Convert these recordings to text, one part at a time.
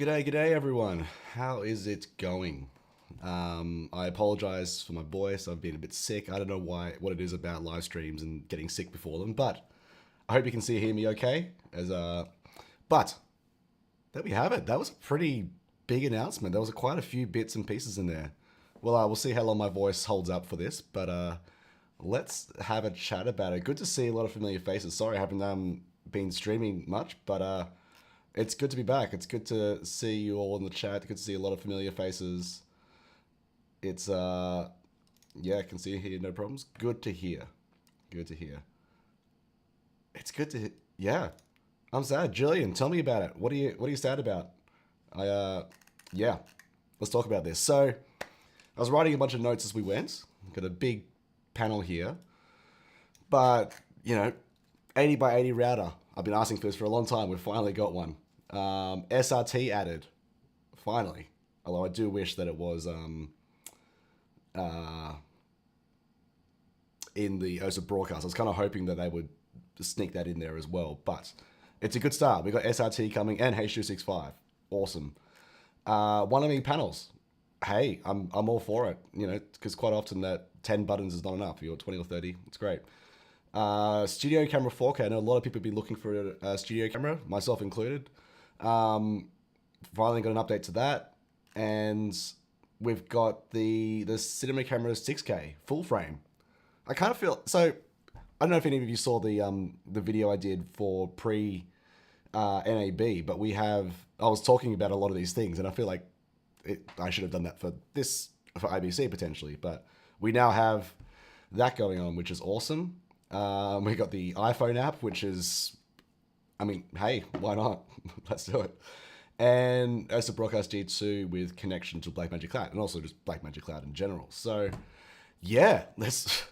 G'day everyone. How is it going? I apologize for my voice. I've been a bit sick. I don't know what it is about live streams and getting sick before them, but I hope you can see and hear me okay. But there we have it. That was a pretty big announcement. There was quite a few bits and pieces in there. Well, we'll see how long my voice holds up for this, but let's have a chat about it. Good to see a lot of familiar faces. Sorry, I haven't been streaming much, but it's good to be back. It's good to see you all in the chat. Good to see a lot of familiar faces. It's yeah, I can see you here, no problems. Good to hear. Good to hear. It's good to yeah. I'm sad. Jillian, tell me about it. What are you sad about? Yeah. Let's talk about this. So I was writing a bunch of notes as we went. Got a big panel here. But, 80 by 80 router. I've been asking for this for a long time. We've finally got one. SRT added. Finally. Although I do wish that it was in the OSA broadcast. I was kind of hoping that they would sneak that in there as well. But it's a good start. We've got SRT coming and H.265. Awesome. 1ME panels. Hey, I'm all for it. Because quite often that 10 buttons is not enough. You're 20 or 30. It's great. Studio camera 4K. I know a lot of people have been looking for a studio camera, myself included. Finally got an update to that. And we've got the cinema camera 6K full frame. I kind of feel so. I don't know if any of you saw the video I did for pre NAB, but I was talking about a lot of these things, and I feel like I should have done that for IBC potentially. But we now have that going on, which is awesome. We got the iPhone app, which is, hey, why not? Let's do it. And OSA Broadcast G2 with connection to Blackmagic Cloud, and also just Blackmagic Cloud in general. So, yeah, let's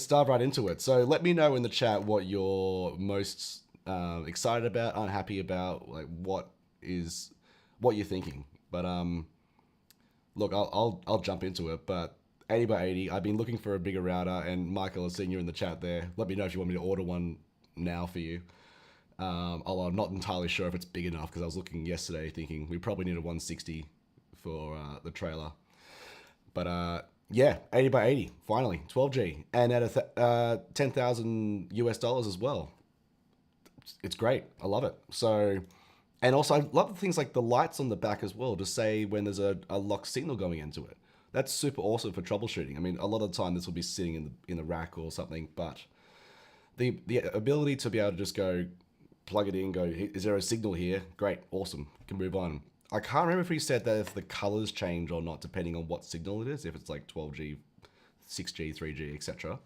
dive right into it. So let me know in the chat what you're most excited about, unhappy about, like what you're thinking. But look, I'll jump into it. But 80 by 80, I've been looking for a bigger router, and Michael, I've seen you in the chat there. Let me know if you want me to order one now for you. Although I'm not entirely sure if it's big enough, because I was looking yesterday thinking we probably need a 160 for the trailer. But yeah, 80 by 80, finally, 12G, and at $10,000 US as well. It's great. I love it. So, and also I love the things like the lights on the back as well, to say when there's a locked signal going into it. That's super awesome for troubleshooting. A lot of the time this will be sitting in the rack or something, but the ability to be able to just go plug it in, go, is there a signal here? Great, awesome, can move on. I can't remember if he said that if the colors change or not, depending on what signal it is, if it's like 12G, 6G, 3G, etc.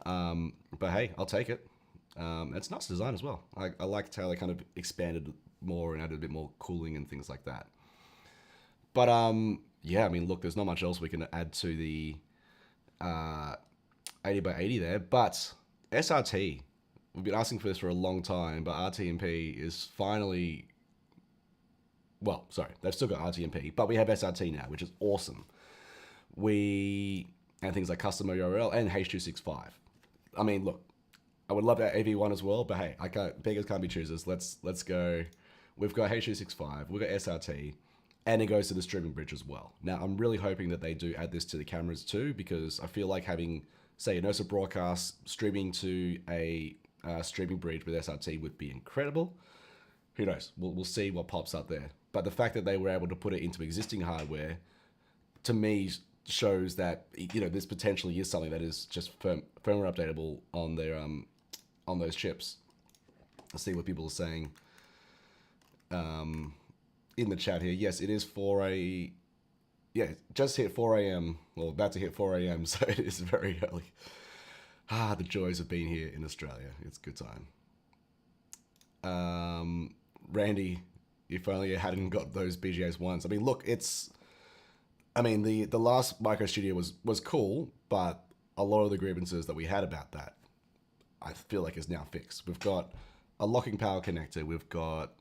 But hey, I'll take it. It's nice design as well. I liked how they kind of expanded more and added a bit more cooling and things like that. But yeah, look, there's not much else we can add to the 80 by 80 there, but SRT, we've been asking for this for a long time, but RTMP is finally, well, sorry, they've still got RTMP, but we have SRT now, which is awesome. And things like custom URL and H.265. Look, I would love that AV1 as well, but hey, beggars can't be choosers. Let's go. We've got H.265, we've got SRT, and it goes to the streaming bridge as well. Now, I'm really hoping that they do add this to the cameras too, because I feel like having, say, an OSA broadcast streaming to a streaming bridge with SRT would be incredible. Who knows? We'll see what pops up there. But the fact that they were able to put it into existing hardware, to me, shows that this potentially is something that is just firmware updatable on their on those chips. Let's see what people are saying in the chat here. Yes, it is just hit 4 a.m. Well, about to hit 4 a.m. So it is very early. The joys of being here in Australia. It's a good time. Randy, if only you hadn't got those BGAs once. Look, the last micro studio was cool, but a lot of the grievances that we had about that, I feel like is now fixed. We've got a locking power connector. We've got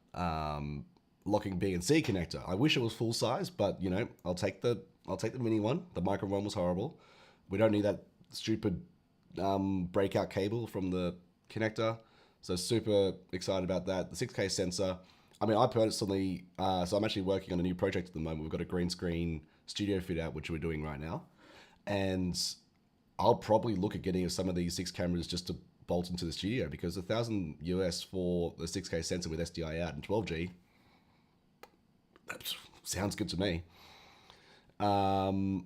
locking B and C connector. I wish it was full size, but I'll take the mini one. The micro one was horrible. We don't need that stupid breakout cable from the connector. So super excited about that. The 6K sensor. I mean, I personally, so I'm actually working on a new project at the moment. We've got a green screen studio fit out, which we're doing right now. And I'll probably look at getting some of these 6 cameras just to bolt into the studio because 1,000 US for the 6K sensor with SDI out and 12G, that sounds good to me. 80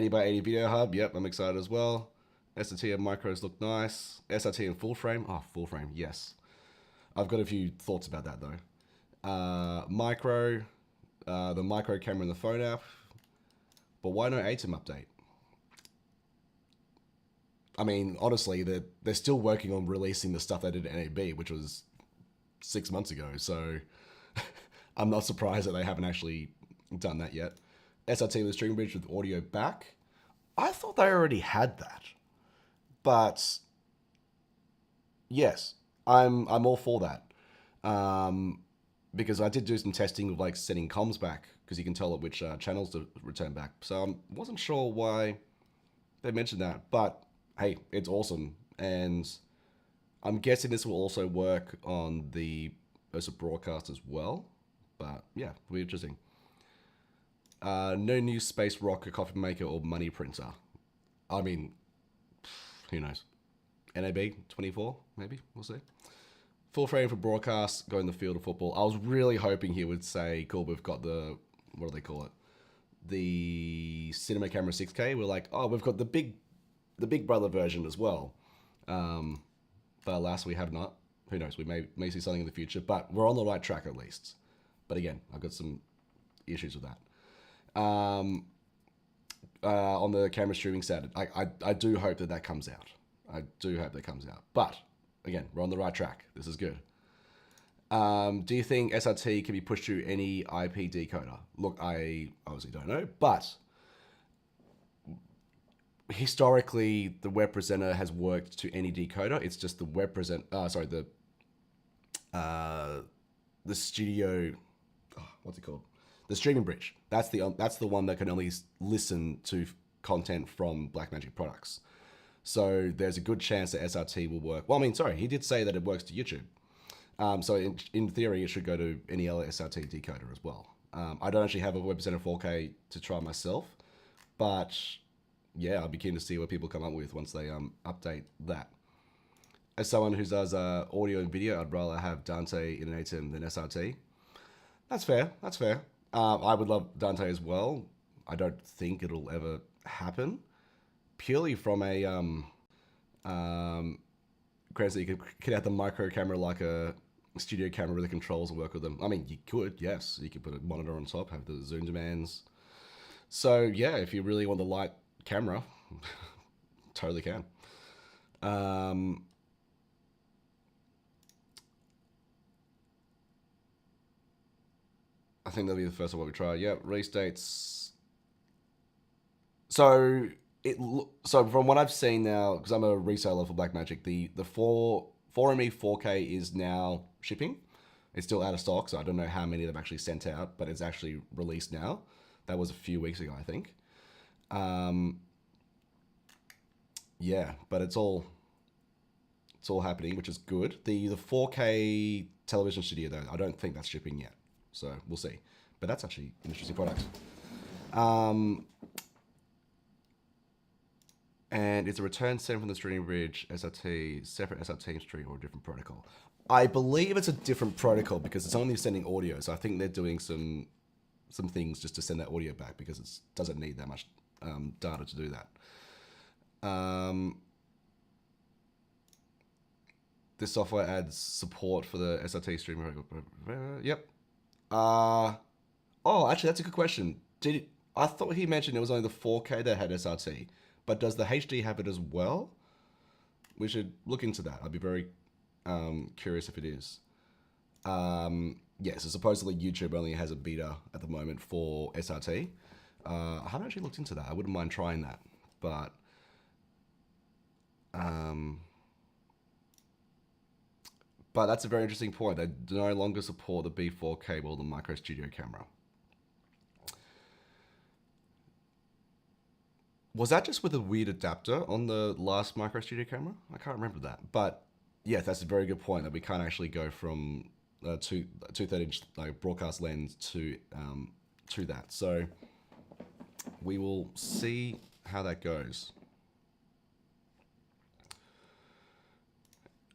by 80 video hub, yep, I'm excited as well. SRT and micros look nice. SRT and full frame, oh, full frame, yes. I've got a few thoughts about that though. Micro, the micro camera in the phone app, but why no ATEM update? I mean, honestly, they're still working on releasing the stuff they did at NAB, which was 6 months ago. So I'm not surprised that they haven't actually done that yet. SRT with Stream Bridge with audio back. I thought they already had that, but yes, I'm all for that. Because I did do some testing of like setting comms back because you can tell it which channels to return back. So I wasn't sure why they mentioned that, but hey, it's awesome. And I'm guessing this will also work on the Versa broadcast as well. But yeah, it'll be interesting. No new space rocket coffee maker or money printer. I mean, who knows? NAB 24, maybe, we'll see. Full frame for broadcast, going the field of football. I was really hoping he would say, cool, we've got the, what do they call it? The cinema camera 6K. We're like, oh, we've got the big brother version as well. But alas, we have not. Who knows? We may see something in the future, but we're on the right track at least. But again, I've got some issues with that. On the camera streaming standard, I do hope that comes out. I do hope that comes out. But again, we're on the right track. This is good. Do you think SRT can be pushed through any IP decoder? Look, I obviously don't know, but historically, the web presenter has worked to any decoder. It's just the web present. The studio. Oh, what's it called? The streaming bridge. That's the one that can only listen to content from Blackmagic products. So there's a good chance that SRT will work. Well, I mean, sorry, he did say that it works to YouTube. So in theory, it should go to any other SRT decoder as well. I don't actually have a Web Presenter 4K to try myself, but yeah, I'd be keen to see what people come up with once they update that. As someone who does audio and video, I'd rather have Dante in an ATEM than SRT. That's fair. That's fair. I would love Dante as well. I don't think it'll ever happen. Purely from a granted, you could have the micro camera like a studio camera with the controls and work with them. I mean, you could, yes. You could put a monitor on top, have the zoom demands. So yeah, if you really want the light camera, totally can. I think that'll be the first one we try. Yeah, release dates. So from what I've seen now, because I'm a reseller for Blackmagic, the 4ME 4K is now shipping. It's still out of stock, so I don't know how many they've actually sent out, but it's actually released now. That was a few weeks ago, I think. Yeah, but it's all happening, which is good. The 4K television studio though, I don't think that's shipping yet, so we'll see. But that's actually an interesting product. And is a return sent from the streaming bridge SRT separate SRT stream or a different protocol? I believe it's a different protocol because it's only sending audio, so I think they're doing some things just to send that audio back because it doesn't need that much data to do that. This software adds support for the SRT streamer. Yep. Oh, actually, that's a good question. I thought he mentioned it was only the 4K that had SRT, but does the HD have it as well? We should look into that. I'd be very curious if it is. Yeah, so supposedly YouTube only has a beta at the moment for SRT. I haven't actually looked into that. I wouldn't mind trying that, but that's a very interesting point. They no longer support the B4 cable, the micro studio camera. Was that just with a weird adapter on the last micro studio camera? I can't remember that. But yeah, that's a very good point that we can't actually go from 230-inch like broadcast lens to that. So we will see how that goes.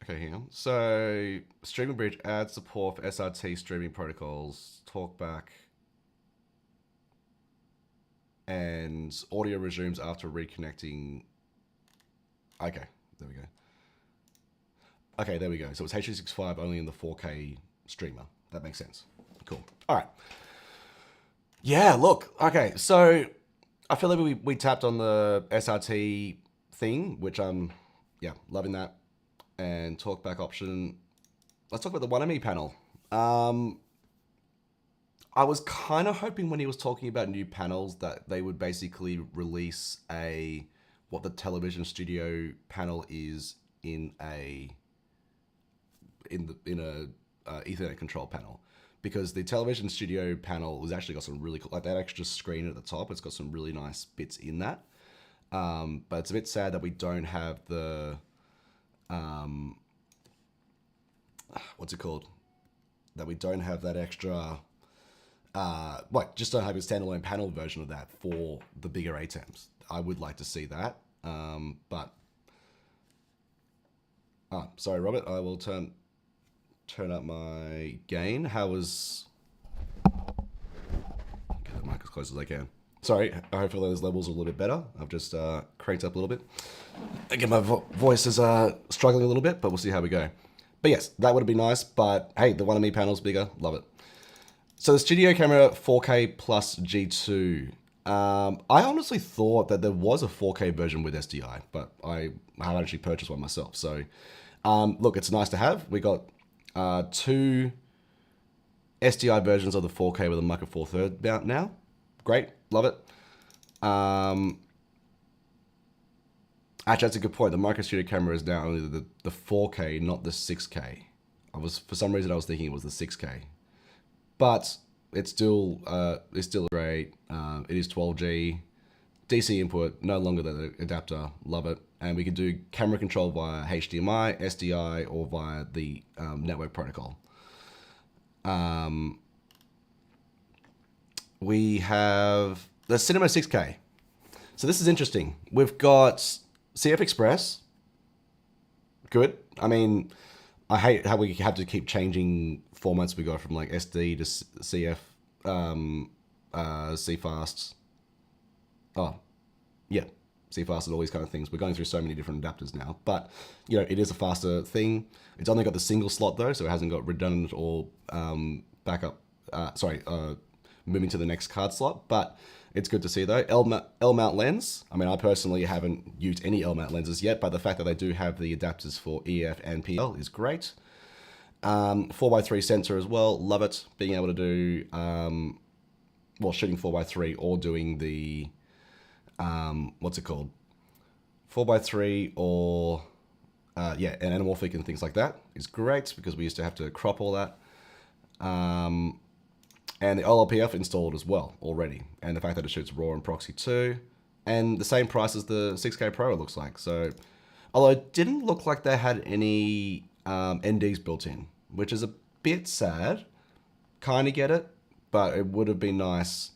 Okay, hang on. So Streaming Bridge adds support for SRT streaming protocols, talkback, and audio resumes after reconnecting. Okay, there we go. Okay, there we go. So it's H.265 only in the 4K streamer. That makes sense. Cool. All right. Yeah, look. Okay, so I feel like we tapped on the SRT thing, which I'm, yeah, loving that. And talkback option. Let's talk about the 1ME panel. I was kind of hoping when he was talking about new panels that they would basically release what the television studio panel is in a Ethernet control panel, because the television studio panel has actually got some really cool, like that extra screen at the top. It's got some really nice bits in that. But it's a bit sad that we don't have the what's it called? That we don't have that extra. Just don't have a standalone panel version of that for the bigger ATEMs. I would like to see that. Sorry, Robert. I will turn up my gain. How was? Get the mic as close as I can. Sorry. Hopefully those levels are a little bit better. I've just cranked up a little bit. Again, my voice is struggling a little bit, but we'll see how we go. But yes, that would be nice. But hey, the 1ME panel's bigger. Love it. So the studio camera 4K plus G2. I honestly thought that there was a 4K version with SDI, but I haven't actually purchased one myself. So look, it's nice to have. We got 2 SDI versions of the 4K with a micro four thirds mount now. Great, love it. Actually, that's a good point. The micro studio camera is now only the 4K, not the 6K. For some reason I was thinking it was the 6K. But it's still great. It is 12G. DC input, no longer the adapter. Love it. And we can do camera control via HDMI, SDI, or via the network protocol. We have the Cinema 6K. So this is interesting. We've got CF Express. Good. I mean, I hate how we have to keep changing formats. We go from like SD to CF, CFast. Oh, yeah, CFast and all these kind of things. We're going through so many different adapters now, but you know, it is a faster thing. It's only got the single slot though, so it hasn't got redundant or moving to the next card slot. But it's good to see though. L-mount lens. I mean, I personally haven't used any L-mount lenses yet, but the fact that they do have the adapters for EF and PL is great. 4x3 sensor as well. Love it. Being able to do, shooting 4x3 or doing the, what's it called? 4x3 or, and anamorphic and things like that is great, because we used to have to crop all that. And the OLPF installed as well already. And the fact that it shoots RAW and proxy too. And the same price as the 6K Pro, it looks like. So, although it didn't look like they had any NDs built in, which is a bit sad. Kind of get it, but it would have been nice.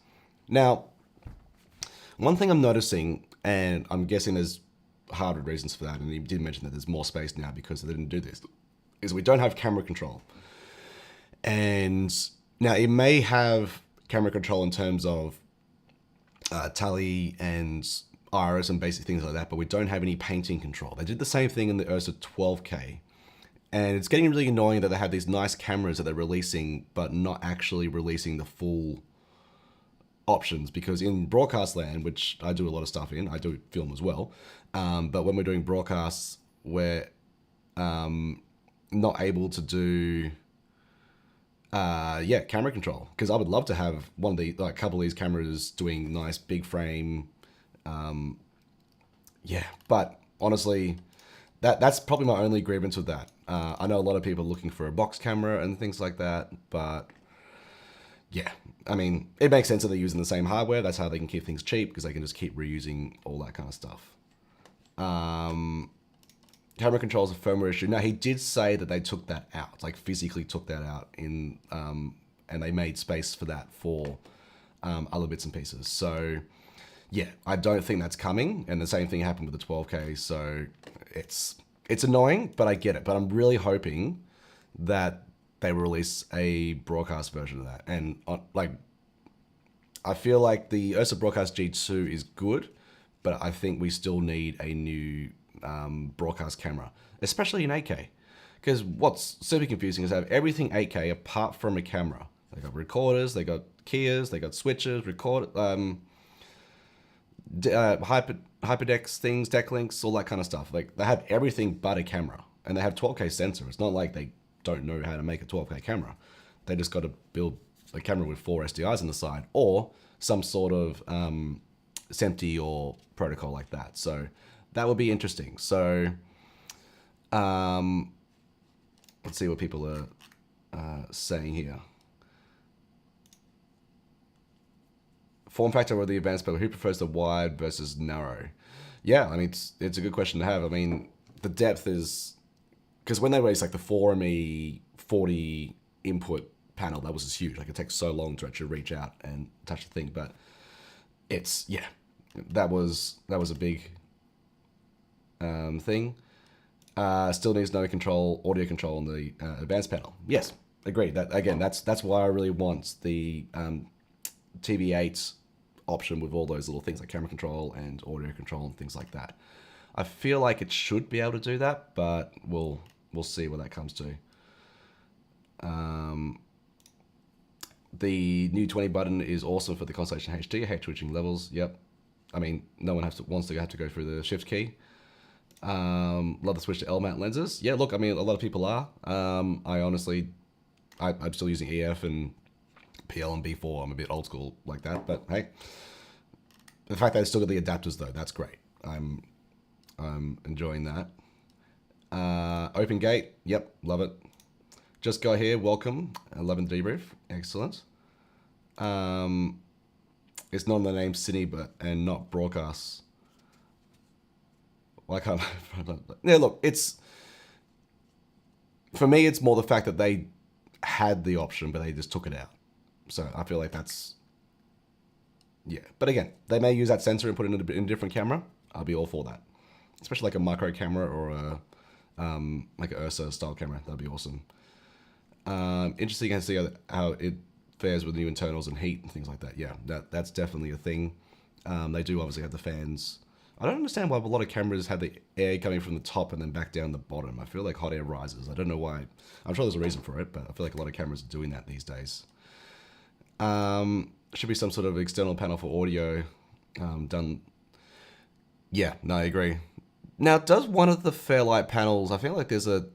Now, one thing I'm noticing, and I'm guessing there's harder reasons for that, and he did mention that there's more space now because they didn't do this, is we don't have camera control. And now it may have camera control in terms of tally and iris and basic things like that, but we don't have any painting control. They did the same thing in the Ursa 12K. And it's getting really annoying that they have these nice cameras that they're releasing, but not actually releasing the full options. Because in broadcast land, which I do a lot of stuff in, I do film as well, but when we're doing broadcasts, we're not able to do camera control, because I would love to have one of the couple of these cameras doing nice big frame. But honestly, that's probably my only grievance with that. I know a lot of people are looking for a box camera and things like that, but yeah, I mean, it makes sense that they're using the same hardware. That's how they can keep things cheap, because they can just keep reusing all that kind of stuff. camera control is a firmware issue. Now, he did say that they took that out, like physically took that out and they made space for that for other bits and pieces. So yeah, I don't think that's coming. And the same thing happened with the 12K. So it's annoying, but I get it. But I'm really hoping that they will release a broadcast version of that. And like, I feel like the Ursa Broadcast G2 is good, but I think we still need a new broadcast camera, especially in 8K. Because what's super confusing is they have everything 8K apart from a camera. They got recorders, they got keyers, they got switches, hyperdecks things, deck links, all that kind of stuff. Like they have everything but a camera, and they have 12K sensor. It's not like they don't know how to make a 12K camera. They just got to build a camera with 4 SDIs on the side or some sort of SMPTE or protocol like that. So that would be interesting. So let's see what people are saying here. Form factor or the advanced pedal, who prefers the wide versus narrow? Yeah, I mean, it's a good question to have. I mean, the depth is, because when they released like the 4ME 40 input panel, that was just huge. Like it takes so long to actually reach out and touch the thing, but it's, yeah, that was a big thing. Still needs no control, audio control on the advanced panel. Yes, agreed. That again, that's why I really want the TV8 option with all those little things like camera control and audio control and things like that. I feel like it should be able to do that, but we'll see what that comes to. The new 20 button is awesome for the Constellation HD. I hate switching levels. Yep. I mean, no one wants to have to go through the shift key. Love the switch to L-mount lenses. Yeah, look, I mean, a lot of people are. I honestly, I'm still using EF and PL and B4. I'm a bit old school like that, but hey, the fact that I still got the adapters though, that's great. I'm enjoying that. Open gate, yep, love it. Just got here, welcome. 11 debrief, excellent. It's not in the name Cine, and not broadcast. Why can't I? Yeah, look, it's, for me, it's more the fact that they had the option, but they just took it out. So I feel like that's, yeah. But again, they may use that sensor and put it in a different camera. I'll be all for that. Especially like a micro camera or a like an Ursa style camera. That'd be awesome. Interesting to see how it fares with new internals and heat and things like that. Yeah, that's definitely a thing. They do obviously have the fans. I don't understand why a lot of cameras have the air coming from the top and then back down the bottom. I feel like hot air rises. I don't know why. I'm sure there's a reason for it, but I feel like a lot of cameras are doing that these days. Should be some sort of external panel for audio done. Yeah, no, I agree. Now, does one of the Fairlight panels, I feel like there's a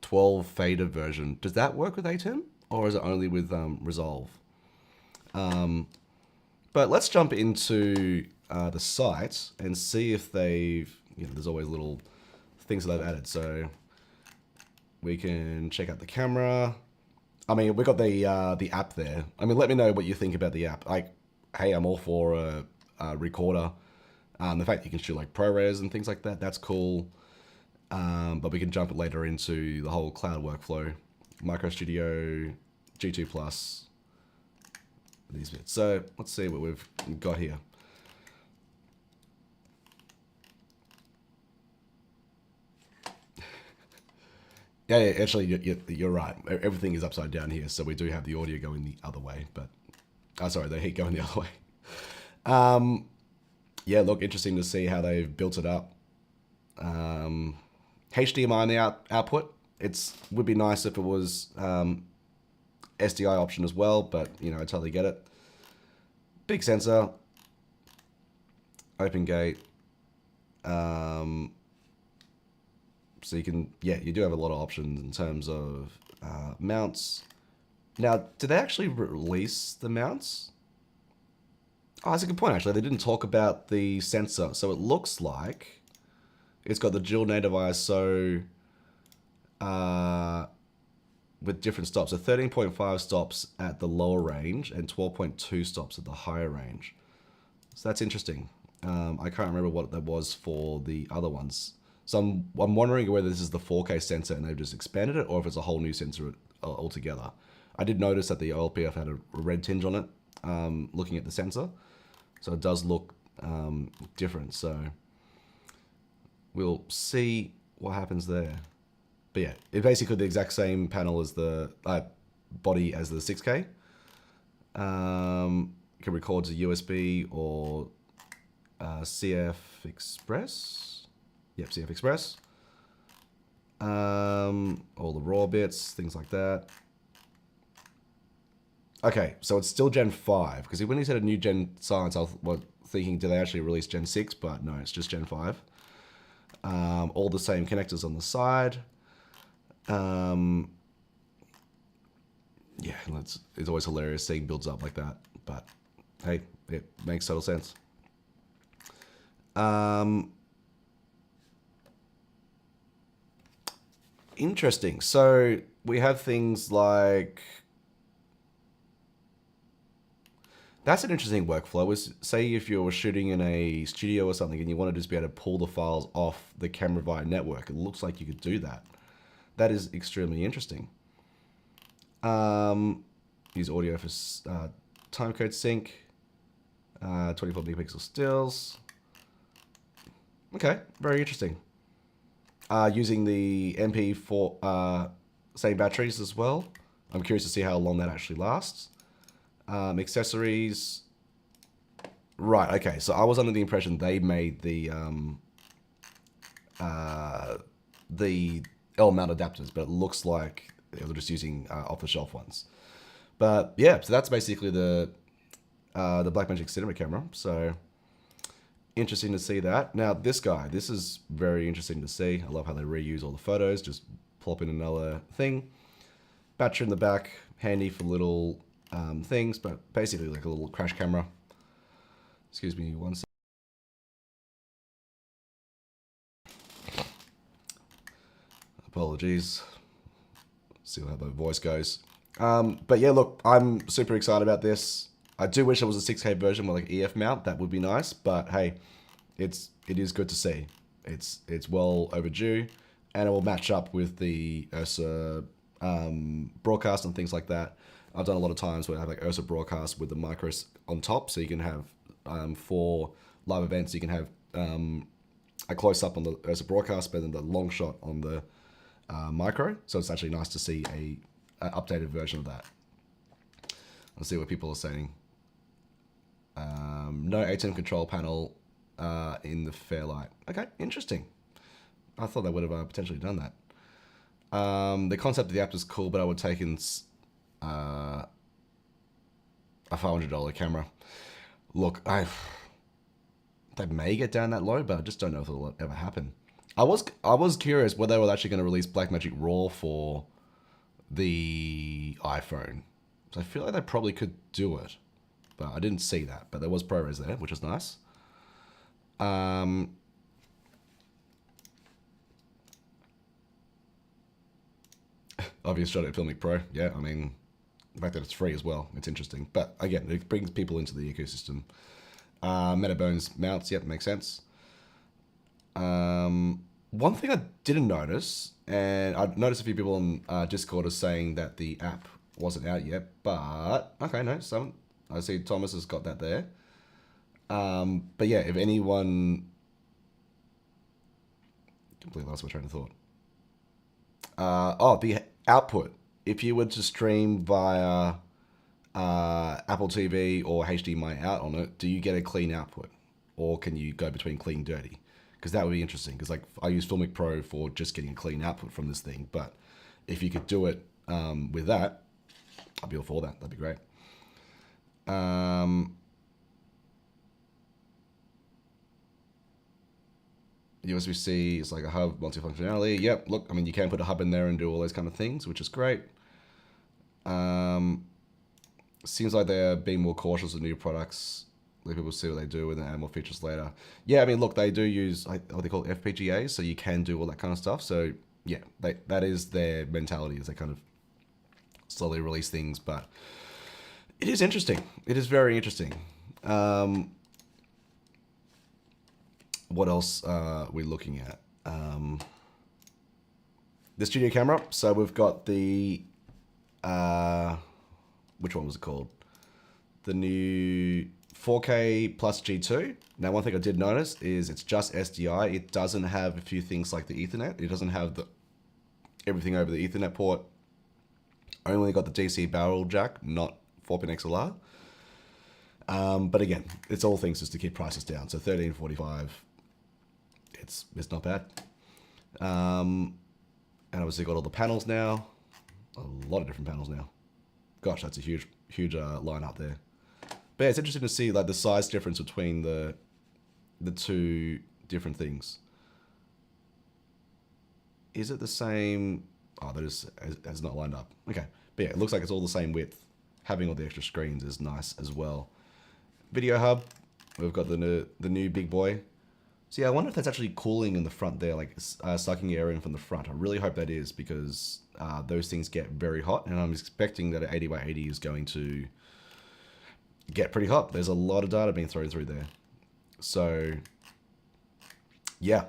12 fader version. Does that work with ATEM or is it only with Resolve? But let's jump into the site and see if they've, there's always little things that they've added. So we can check out the camera. I mean, we got the app there. I mean, let me know what you think about the app. Like, hey, I'm all for a recorder. The fact that you can shoot like ProRes and things like that, that's cool. But we can jump later into the whole cloud workflow, Micro Studio, G2 Plus, these bits. So let's see what we've got here. Yeah, actually, you're right. Everything is upside down here, so we do have the audio going the other way, but... sorry, the heat going the other way. Yeah, look, interesting to see how they've built it up. HDMI in the output. Would be nice if it was SDI option as well, but, I totally get it. Big sensor. Open gate. So you can, you do have a lot of options in terms of mounts. Now, did they actually release the mounts? Oh, that's a good point, actually. They didn't talk about the sensor. So it looks like it's got the dual native ISO with different stops. So 13.5 stops at the lower range and 12.2 stops at the higher range. So that's interesting. I can't remember what that was for the other ones. So I'm wondering whether this is the 4K sensor and they've just expanded it, or if it's a whole new sensor altogether. I did notice that the OLPF had a red tinge on it, looking at the sensor. So it does look different. So we'll see what happens there. But yeah, it's basically the exact same panel as the body as the 6K. You can record to USB or CF Express. Yep, CF Express. All the raw bits, things like that. Okay, so it's still Gen 5, because when he said a new Gen Silence, I was thinking, do they actually release Gen 6? But no, it's just Gen 5. All the same connectors on the side. Yeah, it's always hilarious seeing builds up like that. But hey, it makes total sense. Interesting. So we have things like... That's an interesting workflow. Is say if you're shooting in a studio or something and you want to just be able to pull the files off the camera via network, it looks like you could do that. That is extremely interesting. Use audio for timecode sync. 24 megapixel stills. Okay, very interesting. Using the MP4 same batteries as well. I'm curious to see how long that actually lasts. Accessories. Right, okay. So I was under the impression they made the L-mount adapters, but it looks like they're just using off-the-shelf ones. But yeah, so that's basically the Blackmagic cinema camera. So interesting to see that. Now this guy, this is very interesting to see. I love how they reuse all the photos. Just plop in another thing. Battery in the back, handy for little things, but basically like a little crash camera. Excuse me one second. Apologies. See how the voice goes. But yeah, look, I'm super excited about this. I do wish it was a 6K version with like EF mount. That would be nice. But hey, it is good to see. It's well overdue, and it will match up with the Ursa broadcast and things like that. I've done a lot of times where I have like Ursa broadcast with the micros on top, so you can have for live events you can have a close up on the Ursa broadcast, but then the long shot on the micro. So it's actually nice to see a updated version of that. Let's see what people are saying. No ATEM control panel in the Fairlight. Okay, interesting. I thought they would have potentially done that. The concept of the app is cool, but I would take in a $500 camera. Look, they may get down that low, but I just don't know if it'll ever happen. I was curious whether they were actually going to release Blackmagic RAW for the iPhone. So I feel like they probably could do it, but I didn't see that. But there was ProRes there, which is nice. Obvious shot at Filmic Pro. Yeah, I mean, the fact that it's free as well, it's interesting. But again, it brings people into the ecosystem. Metabones mounts, yep, makes sense. One thing I didn't notice, and I noticed a few people on Discord are saying that the app wasn't out yet, but okay, no, I see Thomas has got that there. But yeah, if anyone, completely lost my train of thought. The output. If you were to stream via Apple TV or HDMI out on it, do you get a clean output, or can you go between clean and dirty? Because that would be interesting. Because like I use Filmic Pro for just getting a clean output from this thing, but if you could do it with that, I'd be all for that. That'd be great. USB-C is like a hub, multifunctionality. Yep, look, I mean, you can put a hub in there and do all those kind of things, which is great. Seems like they're being more cautious with new products. Let people see what they do and then add more features later. Yeah, I mean, look, they do use what they call FPGAs, so you can do all that kind of stuff. So yeah, that is their mentality, is they kind of slowly release things, but it is interesting. It is very interesting. What else are we looking at? the studio camera. So we've got the, which one was it called? The new 4K plus G2. Now, one thing I did notice is it's just SDI. It doesn't have a few things like the Ethernet. It doesn't have everything over the Ethernet port. Only got the DC barrel jack, not 4-pin XLR. But again, it's all things just to keep prices down. So 1345, it's not bad. And obviously got all the panels now. A lot of different panels now. Gosh, that's a huge lineup there. But yeah, it's interesting to see like the size difference between the two different things. Is it the same? Oh, that has not lined up. Okay, but yeah, it looks like it's all the same width. Having all the extra screens is nice as well. Video hub, we've got the new big boy. So yeah, I wonder if that's actually cooling in the front there, like sucking air in from the front. I really hope that is, because those things get very hot, and I'm expecting that an 80 by 80 is going to get pretty hot. There's a lot of data being thrown through there. So yeah.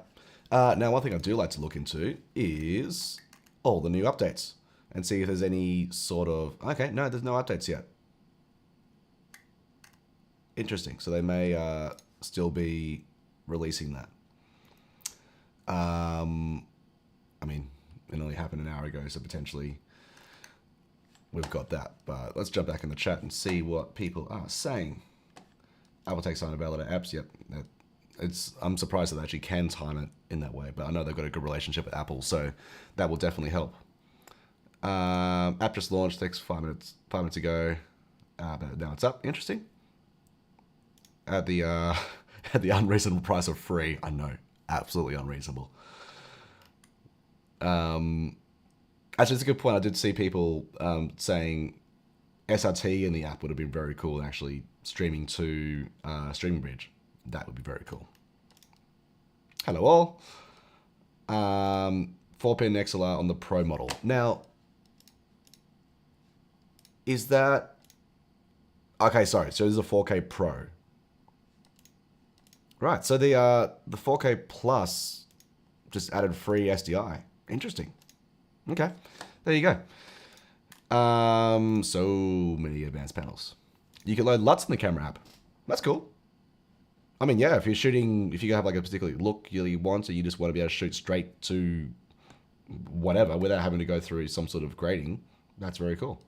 Now, one thing I do like to look into is all the new updates and see if there's any sort of... Okay, no, there's no updates yet. Interesting. So they may still be releasing that. I mean, it only happened an hour ago, so potentially we've got that. But let's jump back in the chat and see what people are saying. Apple takes time to validate apps. Yep. I'm surprised that they actually can time it in that way, but I know they've got a good relationship with Apple, so that will definitely help. App just launched, takes 5 minutes ago, but now it's up. Interesting. At the at the unreasonable price of free. I know, absolutely unreasonable. Actually, it's a good point. I did see people saying SRT in the app would have been very cool, and actually streaming to Streaming Bridge. That would be very cool. Hello all. 4-pin XLR on the Pro model. Now, is that... Okay, sorry. So this is a 4K Pro. Right, so the 4K Plus just added free SDI. Interesting. Okay, there you go. So many advanced panels. You can load LUTs in the camera app. That's cool. I mean, yeah, if you're shooting, if you have like a particular look you want, or you just want to be able to shoot straight to whatever without having to go through some sort of grading, that's very cool.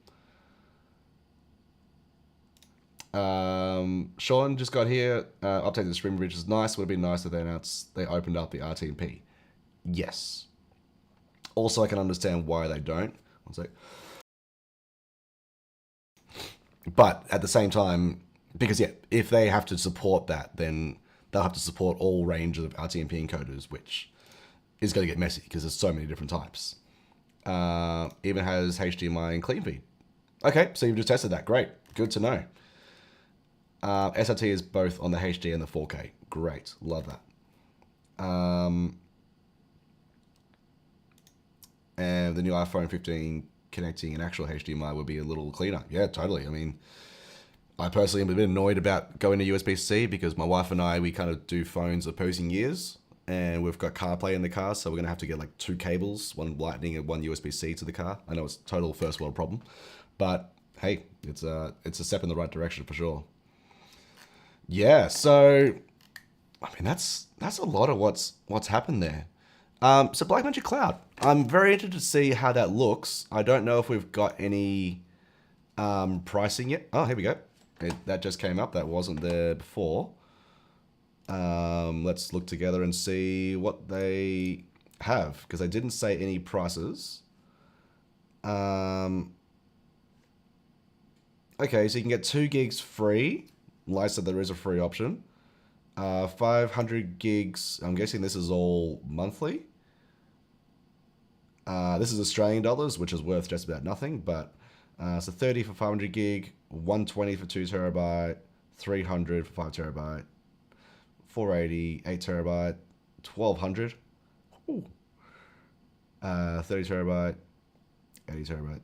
Sean just got here. Update to the Stream Bridge is nice. Would have been nice if they opened up the RTMP. Yes. Also, I can understand why they don't. One sec. But at the same time, because yeah, if they have to support that, then they'll have to support all range of RTMP encoders, which is going to get messy because there's so many different types. Even has HDMI and clean feed. Okay, so you've just tested that. Great, good to know. SRT is both on the HD and the 4K. Great, love that. And the new iPhone 15 connecting an actual HDMI would be a little cleaner. Yeah, totally. I mean, I personally am a bit annoyed about going to USB-C because my wife and I, we kind of do phones opposing years, and we've got CarPlay in the car, so we're going to have to get like 2 cables, one Lightning and one USB-C to the car. I know it's a total first world problem, but hey, it's a step in the right direction for sure. Yeah, so I mean that's a lot of what's happened there. So Blackmagic Cloud, I'm very interested to see how that looks. I don't know if we've got any pricing yet. Oh, here we go. That just came up. That wasn't there before. Let's look together and see what they have, because they didn't say any prices. Okay, so you can get 2 gigs free. Like I said, there is a free option. 500 gigs. I'm guessing this is all monthly. This is Australian dollars, which is worth just about nothing, but so 30 for 500 gig, 120 for 2 terabyte, 300 for 5 terabyte, 480, 8 terabyte, 1200, 30 terabyte, 80 terabyte,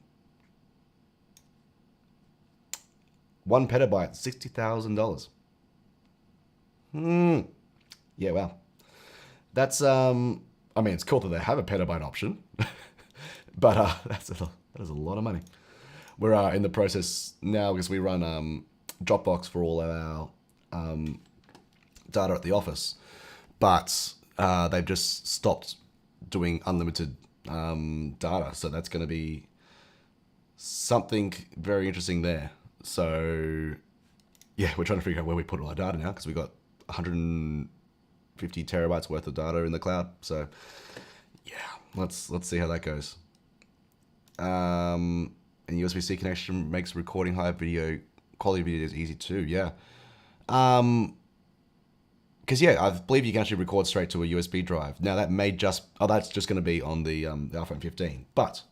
1 petabyte, $60,000. Yeah, wow. That's I mean, it's cool that they have a petabyte option, but that is a lot of money. We're in the process now because we run Dropbox for all of our data at the office, but they've just stopped doing unlimited data, so that's going to be something very interesting there. So yeah, we're trying to figure out where we put all our data now because we've got 150 terabytes worth of data in the cloud. So yeah, let's see how that goes. And USB-C connection makes recording high video quality videos easy too. Yeah. Because yeah, I believe you can actually record straight to a USB drive. Now that may that's just going to be on the iPhone 15, but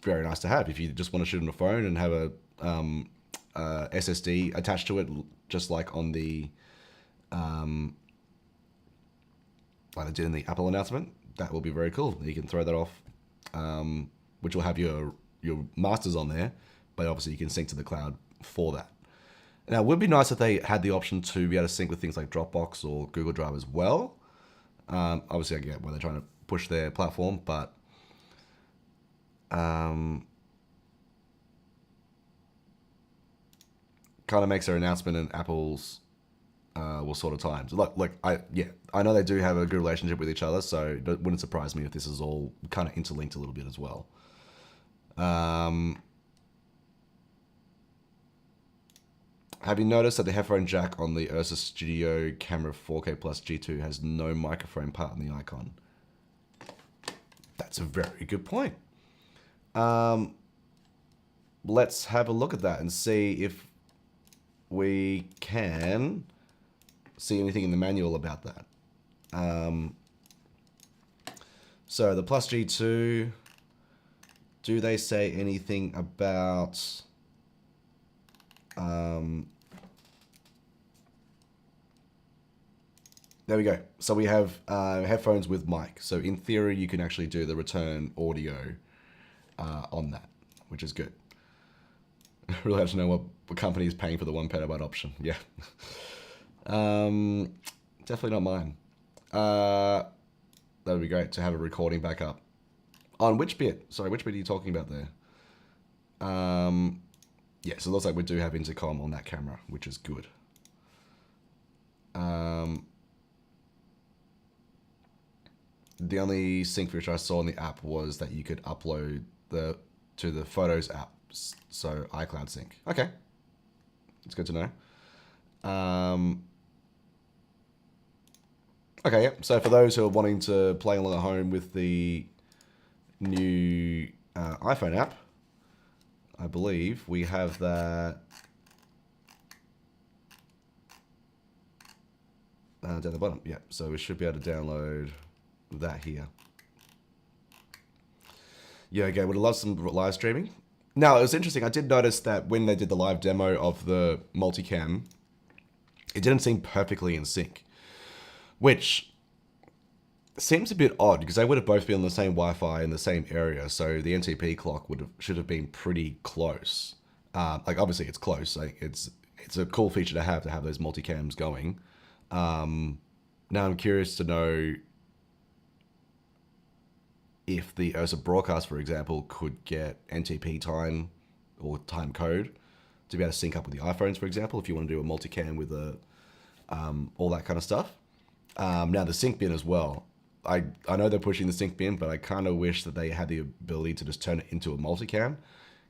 very nice to have if you just want to shoot on a phone and have a SSD attached to it, just like on the like they did in the Apple announcement. That will be very cool. You can throw that off, which will have your masters on there, but obviously you can sync to the cloud for that. Now, it would be nice if they had the option to be able to sync with things like Dropbox or Google Drive as well. Obviously, I get why they're trying to push their platform, but kind of makes their announcement in Apple's sort of times. I know they do have a good relationship with each other, so it wouldn't surprise me if this is all kind of interlinked a little bit as well. Have you noticed that the headphone jack on the Ursa Studio Camera 4K Plus G2 has no microphone part in the icon? That's a very good point. Let's have a look at that and see if we can see anything in the manual about that. So the Plus G2, do they say anything about there we go. So we have headphones with mic. So in theory, you can actually do the return audio on that, which is good. Really have to know what company is paying for the 1 petabyte option. Yeah. Definitely not mine. That would be great to have a recording backup. On which bit? Sorry, which bit are you talking about there? Yeah, so it looks like we do have intercom on that camera, which is good. The only sync feature I saw in the app was that you could upload to the Photos app, so iCloud sync. Okay, it's good to know. Okay, yeah. So for those who are wanting to play along at home with the new iPhone app, I believe we have that down the bottom. Yeah, so we should be able to download that here. Yeah, okay, would have loved some live streaming. Now, it was interesting. I did notice that when they did the live demo of the Multicam, it didn't seem perfectly in sync, which seems a bit odd because they would have both been on the same Wi-Fi in the same area, so the NTP clock should have been pretty close. Like obviously it's close. Like it's a cool feature to have those multicams going. Now I'm curious to know if the Ursa broadcast, for example, could get NTP time or time code to be able to sync up with the iPhones, for example, if you want to do a multicam with all that kind of stuff. Now the sync bin as well. I know they're pushing the sync bin, but I kind of wish that they had the ability to just turn it into a multicam,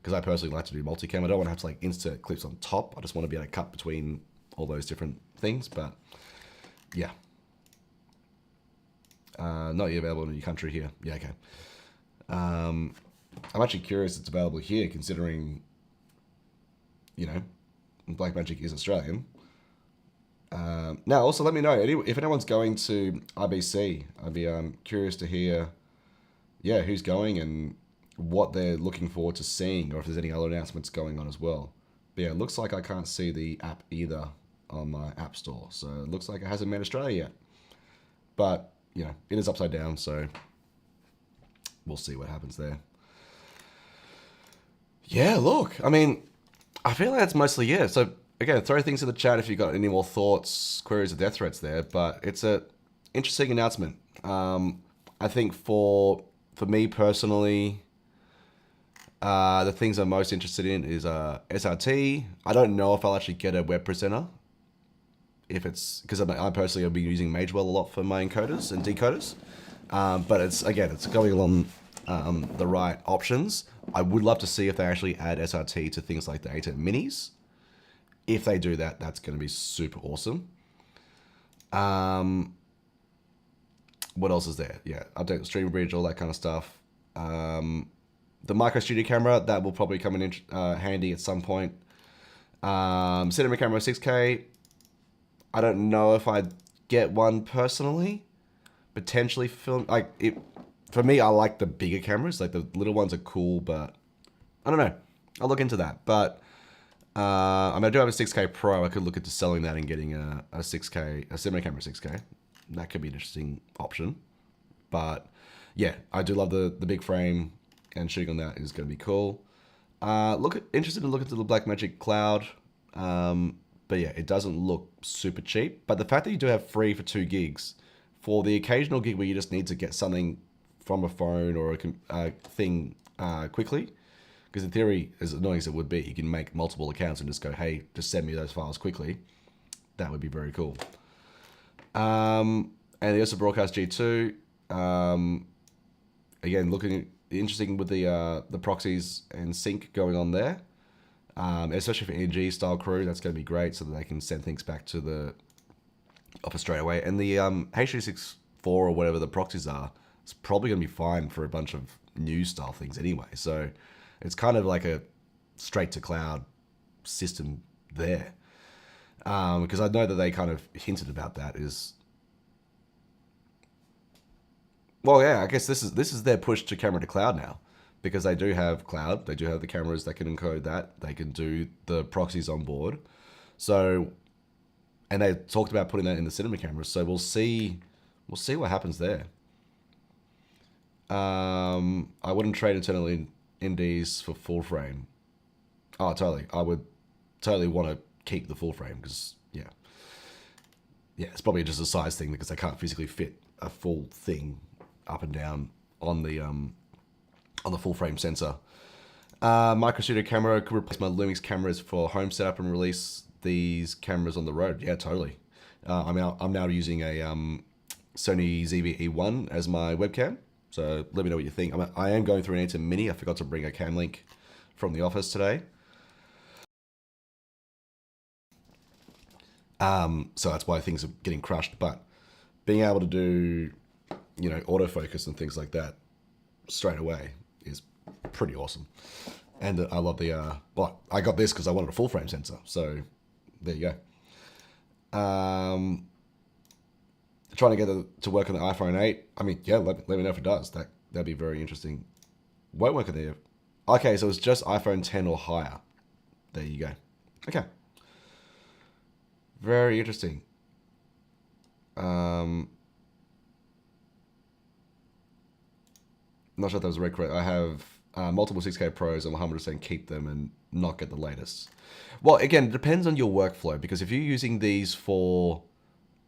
because I personally like to do multicam. I don't want to have to like insert clips on top. I just want to be able to cut between all those different things. But yeah, not yet available in your country here. Yeah, okay. I'm actually curious it's available here, considering, you know, Blackmagic is Australian. Now, also let me know if anyone's going to RBC. I'd be curious to hear, yeah, who's going and what they're looking forward to seeing, or if there's any other announcements going on as well. But yeah, it looks like I can't see the app either on my app store, so it looks like it hasn't made Australia yet. But you know, it is upside down, so we'll see what happens there. Yeah, look, I mean, I feel like that's mostly it. So again, throw things in the chat if you've got any more thoughts, queries, or death threats there. But it's a interesting announcement. I think for me personally, the things I'm most interested in is SRT. I don't know if I'll actually get a web presenter. If it's because I personally have been using Magewell a lot for my encoders and decoders, but it's going along the right options. I would love to see if they actually add SRT to things like the ATEM minis. If they do that, that's going to be super awesome. What else is there? Yeah, update the stream bridge, all that kind of stuff. The micro studio camera, that will probably come in handy at some point. Cinema camera 6K. I don't know if I'd get one personally. Potentially film like it. For me, I like the bigger cameras. Like the little ones are cool, but I don't know. I'll look into that. But I mean, I do have a 6K Pro. I could look into selling that and getting a 6K, a cinema camera 6K. That could be an interesting option. But yeah, I do love the big frame, and shooting on that is going to be cool. Interested in looking into the Blackmagic Cloud. But yeah, it doesn't look super cheap. But the fact that you do have free for 2 gigs, for the occasional gig where you just need to get something from a phone or a thing quickly, because in theory, as annoying as it would be, you can make multiple accounts and just go, hey, just send me those files quickly. That would be very cool. And the OSA Broadcast G2, again, looking interesting with the proxies and sync going on there. Especially for NG style crew, that's going to be great so that they can send things back to the office straight away. And the H.264 or whatever the proxies are, it's probably going to be fine for a bunch of news style things anyway. So it's kind of like a straight to cloud system there. Because I know that they kind of hinted about that is, well, yeah, I guess this is their push to camera to cloud now. Because they do have cloud, they do have the cameras that can encode that, they can do the proxies on board. So, and they talked about putting that in the cinema cameras. So we'll see what happens there. I wouldn't trade internal NDs for full frame. Oh, totally. I would totally want to keep the full frame because yeah, it's probably just a size thing because they can't physically fit a full thing up and down on the full frame sensor. Micro Studio camera could replace my Lumix cameras for home setup and release these cameras on the road. Yeah, totally. I'm now using a Sony ZV-E1 as my webcam. So let me know what you think. I am going through an ATEM Mini. I forgot to bring a cam link from the office today. So that's why things are getting crushed. But being able to do, autofocus and things like that straight away is pretty awesome. And I love the, I got this because I wanted a full frame sensor. So there you go. Trying to get it to work on the iPhone 8. I mean, yeah, let me know if it does. That'd be very interesting. Won't work on the... Okay, so it's just iPhone 10 or higher. There you go. Okay. Very interesting. Not sure if that was correct. I have multiple 6K Pros. I'm 100% keep them and not get the latest. Well, again, it depends on your workflow because if you're using these for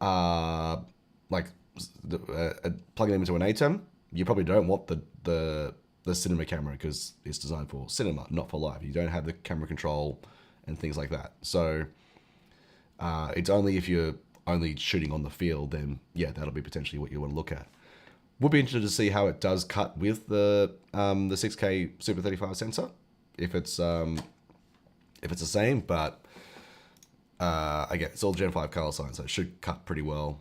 plugging them into an ATEM, you probably don't want the cinema camera because it's designed for cinema, not for live. You don't have the camera control and things like that. So it's only if you're only shooting on the field, then yeah, that'll be potentially what you want to look at. Would be interested to see how it does cut with the 6K Super 35 sensor, if it's the same. But again, it's all Gen 5 color science, so it should cut pretty well.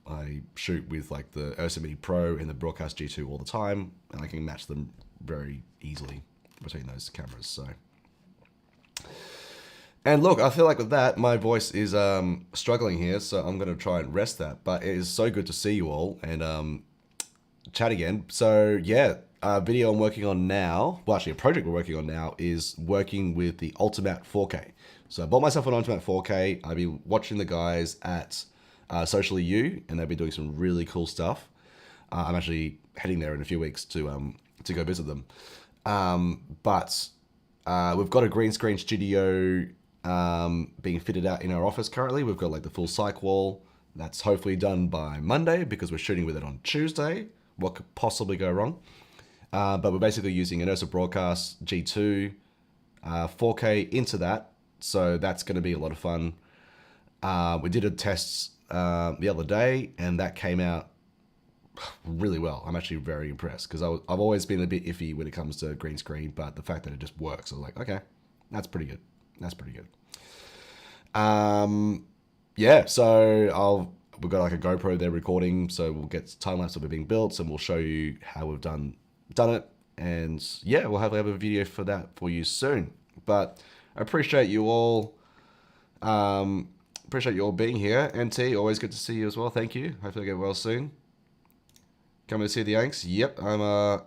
I shoot with like the Ursa Mini Pro and the Broadcast G2 all the time, and I can match them very easily between those cameras. So, and look, I feel like with that, my voice is struggling here, so I'm going to try and rest that. But it is so good to see you all and chat again. So yeah, video I'm working on now, well actually a project we're working on now is working with the Ultimate 4K. So I bought myself an Ultimate 4K. I've been watching the guys at Socially You, and they've been doing some really cool stuff. I'm actually heading there in a few weeks to go visit them. But we've got a green screen studio being fitted out in our office currently. We've got like the full cyc wall. That's hopefully done by Monday because we're shooting with it on Tuesday. what could possibly go wrong. But we're basically using an Ursa Broadcast G2 4K into that. So that's going to be a lot of fun. We did a test the other day, and that came out really well. I'm actually very impressed because I've always been a bit iffy when it comes to green screen, but the fact that it just works, I was like, okay, that's pretty good. That's pretty good. Yeah, so we've got like a GoPro there recording, so we'll get time lapse of it being built, and we'll show you how we've done it. And yeah, we'll hopefully have a video for that for you soon. But I appreciate you all. Appreciate you all being here. NT, always good to see you as well. Thank you. Hopefully I get well soon. Coming to see the Yanks? Yep, I'm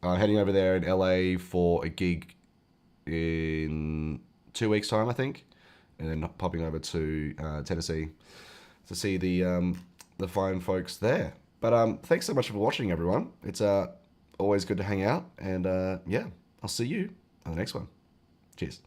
heading over there in LA for a gig in 2 weeks' time, I think, and then popping over to Tennessee to see the fine folks there. But thanks so much for watching, everyone. It's always good to hang out, and yeah, I'll see you on the next one. Cheers.